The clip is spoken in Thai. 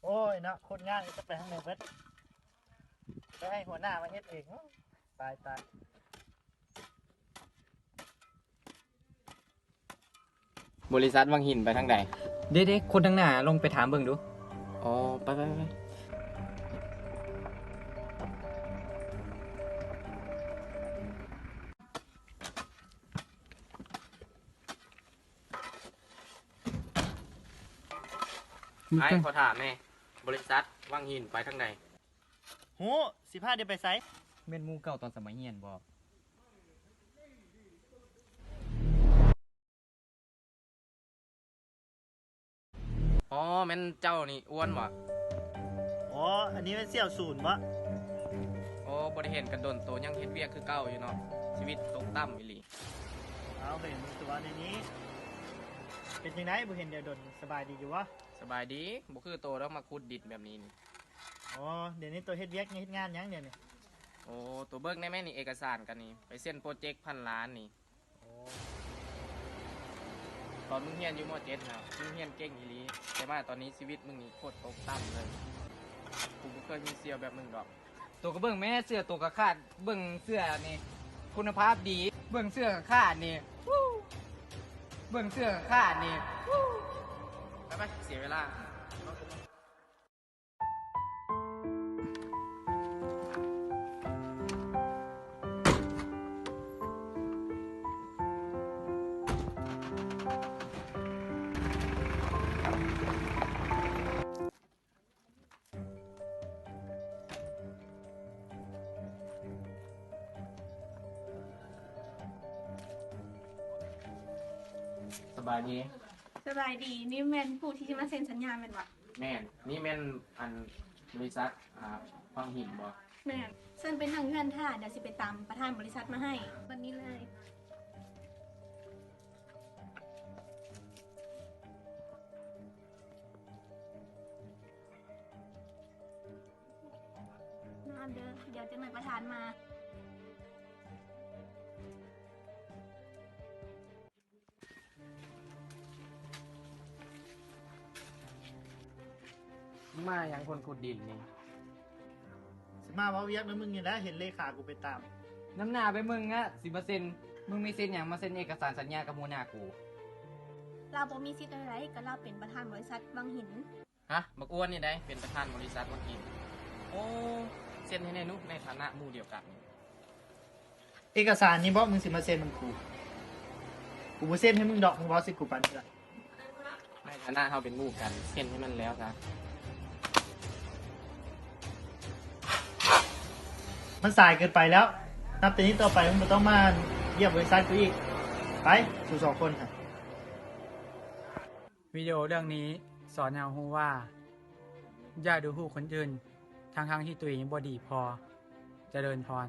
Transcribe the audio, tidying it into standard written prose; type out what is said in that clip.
โอ้ยเนาะคนงานจะไปทางไหนเบิดไปให้หัวหน้ามาเฮ็ดเองตายตายบริษัทวังหินไปทางใดเด็กๆคนทางหน้าลงไปถามเบิ่งดูอ๋อไปไอ้ขอถามแม่บริษัทวังหินไปทางใดโห15เดี๋ยวไปไสแม่นหมู่เก่าตอนสมัยเรียนบ่อ๋อแม่นเจ้านี่อ้วนบ่อ๋ออันนี้เป็นเสี่ยวศูนย์วะโอ้บ่ได้เห็นกันโดนโตยังเฮ็ดเวียกคือเก่าอยู่เนาะชีวิตตกต่ำอีหลีเอาเห็นมึงตัวในนี้เป็นยังไงบ่เห็นเดี๋ยวดนสบายดีอยู่วะสบายดีบ่คือโตแล้วมาขุดดินแบบนี้นี่อ๋อเดี๋ยวนี้ตัวเฮ็ดเวียกเฮ็ดงานยังเดี๋ยวนี้โอ้ตัวเบิกได้แม่นี่เอกสารกันนี่ไปเซ็นโปรเจกต์1,000,000,000นี่โอ้ตอนมึงเรียนอยู่ม .7 นะมึงเรียนเก่งอีหลีแต่ว่าตอนนี้ชีวิตมึงนี่โคตรตกต่ำเลยกูบ่เคยมีเสียวแบบมึงดอกตัวก็เบิ่งแม่เสื้อตัวก็ขาดเบิ่งเสื้อนี่คุณภาพดีเบิ่งเสื้อก็ขาดนี่เบิ่งเสื้อก็ขาดนี่ไปเสียเวลาสบายดีสบายดีนี่แม่นผู้ที่จะมาเซ็นสัญญาแม่นวะแม่นนี่แม่นอันบริษัทฟังหินบ่แม่นเซ็นเป็นทางเงื่อนท่าเดี๋ยวสิไปตามประธานบริษัทมาให้วันนี้เลยนอนเด้อเดี๋ยวจะหน่อยประธานมามาอย่างคนขุดดินนี่สิมาว่าเวียกนะมึงนี่แหละเห็นเลขากูไปตามน้ำหน้าไปมึงอะ10%มึงมีเซ็นหยังมาเซ็นเอกสารสัญญากับหัวหน้ากูเราบ่มีสิทธิ์อะไรก็เราเป็นประธานบริษัทวังหินฮะบักอ้วนนี่ได้เป็นประธานบริษัทวังหินโอ้เซ็นให้ในนุในฐานะหมู่เดียวกันเอกสารนี้บ่มึงสิมาเซ็นมึงกูบ่เซ็นให้มึงดอกมึงบ่สิกูปันนี่ล่ะในฐานะเขาเป็นหมู่กันเซ็นให้มันแล้วซะมันสายเกินไปแล้วนับแต่นี้ต่อไปมึงบ่ต้องมาเยี่ยมบริษัทกูอีกไปสู่2คนค่ะวิดีโอเรื่องนี้สอนเรารู้ว่าอย่าดูถูกคนอื่นทั้งที่ตัวเองบ่ดีพอเจริญพร